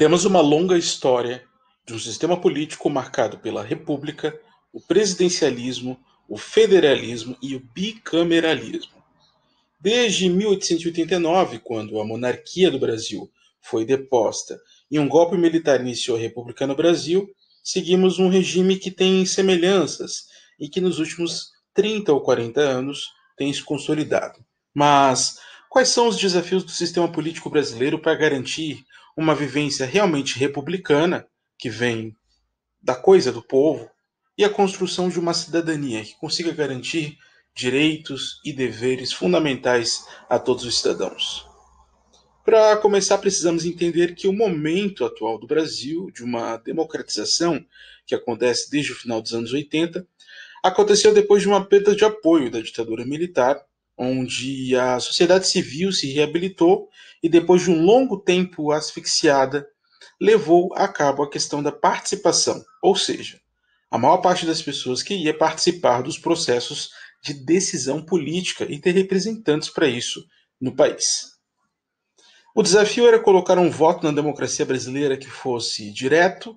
Temos uma longa história de um sistema político marcado pela república, o presidencialismo, o federalismo e o bicameralismo. Desde 1889, quando a monarquia do Brasil foi deposta e um golpe militar iniciou a República no Brasil, seguimos um regime que tem semelhanças e que nos últimos 30 ou 40 anos tem se consolidado. Mas quais são os desafios do sistema político brasileiro para garantir uma vivência realmente republicana, que vem da coisa do povo, e a construção de uma cidadania que consiga garantir direitos e deveres fundamentais a todos os cidadãos? Para começar, precisamos entender que o momento atual do Brasil, de uma democratização que acontece desde o final dos anos 80, aconteceu depois de uma perda de apoio da ditadura militar, onde a sociedade civil se reabilitou e, depois de um longo tempo asfixiada, levou a cabo a questão da participação, ou seja, a maior parte das pessoas queria participar dos processos de decisão política e ter representantes para isso no país. O desafio era colocar um voto na democracia brasileira que fosse direto,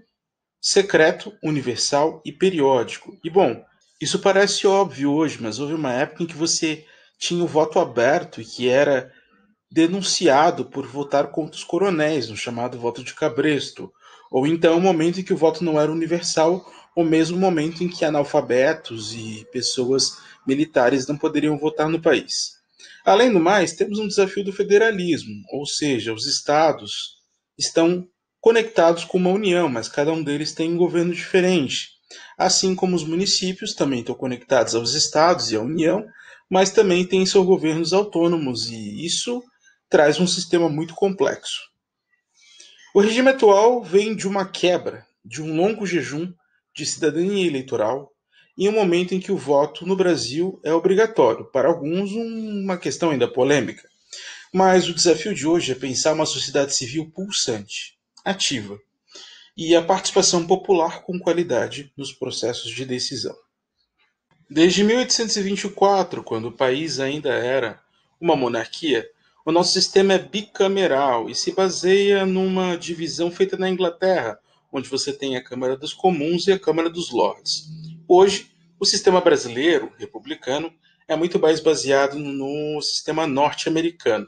secreto, universal e periódico. E bom, isso parece óbvio hoje, mas houve uma época em que você tinha o voto aberto e que era denunciado por votar contra os coronéis, no chamado voto de cabresto, ou então o momento em que o voto não era universal, ou mesmo o momento em que analfabetos e pessoas militares não poderiam votar no país. Além do mais, temos um desafio do federalismo, ou seja, os estados estão conectados com uma união, mas cada um deles tem um governo diferente. Assim como os municípios também estão conectados aos estados e à União, mas também têm seus governos autônomos, e isso traz um sistema muito complexo. O regime atual vem de uma quebra, de um longo jejum de cidadania eleitoral, em um momento em que o voto no Brasil é obrigatório, para alguns uma questão ainda polêmica. Mas o desafio de hoje é pensar uma sociedade civil pulsante, ativa, e a participação popular com qualidade nos processos de decisão. Desde 1824, quando o país ainda era uma monarquia, o nosso sistema é bicameral e se baseia numa divisão feita na Inglaterra, onde você tem a Câmara dos Comuns e a Câmara dos Lordes. Hoje, o sistema brasileiro, republicano, é muito mais baseado no sistema norte-americano.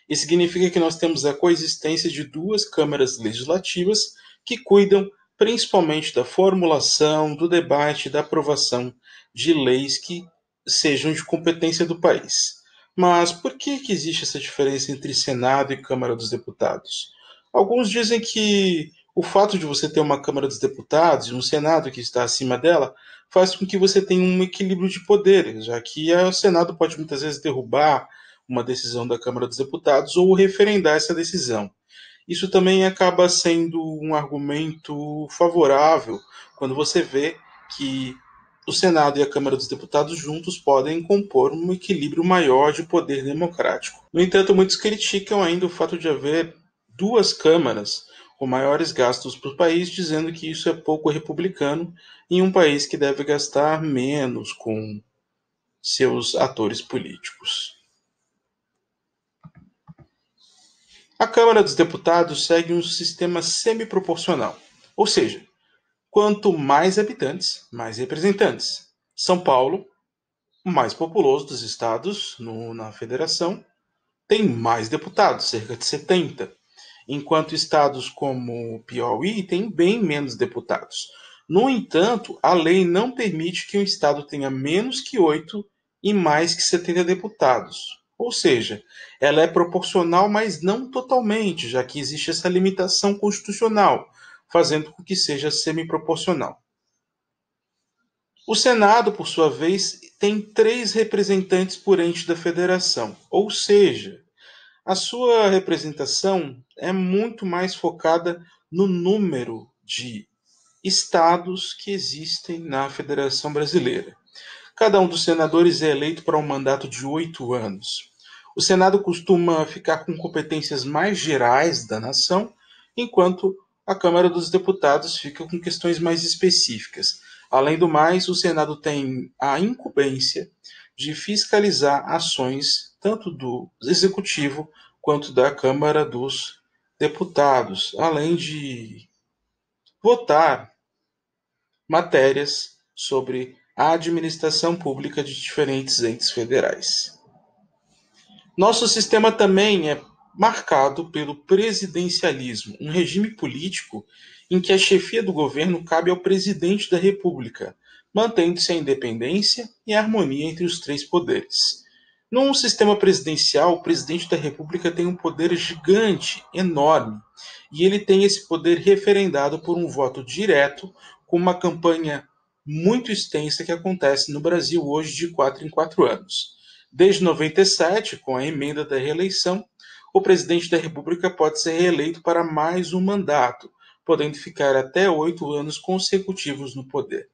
Isso significa que nós temos a coexistência de duas câmaras legislativas que cuidam principalmente da formulação, do debate e da aprovação de leis que sejam de competência do país. Mas por que existe essa diferença entre Senado e Câmara dos Deputados? Alguns dizem que o fato de você ter uma Câmara dos Deputados e um Senado que está acima dela faz com que você tenha um equilíbrio de poderes, já que o Senado pode muitas vezes derrubar uma decisão da Câmara dos Deputados ou referendar essa decisão. Isso também acaba sendo um argumento favorável quando você vê que o Senado e a Câmara dos Deputados juntos podem compor um equilíbrio maior de poder democrático. No entanto, muitos criticam ainda o fato de haver duas câmaras com maiores gastos para o país, dizendo que isso é pouco republicano em um país que deve gastar menos com seus atores políticos. A Câmara dos Deputados segue um sistema semiproporcional, ou seja, quanto mais habitantes, mais representantes. São Paulo, o mais populoso dos estados na federação, tem mais deputados, cerca de 70, enquanto estados como Piauí têm bem menos deputados. No entanto, a lei não permite que um estado tenha menos que 8 e mais que 70 deputados. Ou seja, ela é proporcional, mas não totalmente, já que existe essa limitação constitucional, fazendo com que seja semiproporcional. O Senado, por sua vez, tem 3 representantes por ente da federação, ou seja, a sua representação é muito mais focada no número de estados que existem na Federação Brasileira. Cada um dos senadores é eleito para um mandato de 8 anos. O Senado costuma ficar com competências mais gerais da nação, enquanto a Câmara dos Deputados fica com questões mais específicas. Além do mais, o Senado tem a incumbência de fiscalizar ações tanto do Executivo quanto da Câmara dos deputados, além de votar matérias sobre a administração pública de diferentes entes federais. Nosso sistema também é marcado pelo presidencialismo, um regime político em que a chefia do governo cabe ao presidente da República, mantendo-se a independência e a harmonia entre os três poderes. Num sistema presidencial, o presidente da República tem um poder gigante, enorme, e ele tem esse poder referendado por um voto direto, com uma campanha muito extensa que acontece no Brasil hoje de 4 em 4 anos. Desde 97, com a emenda da reeleição, o presidente da República pode ser reeleito para mais um mandato, podendo ficar até 8 anos consecutivos no poder.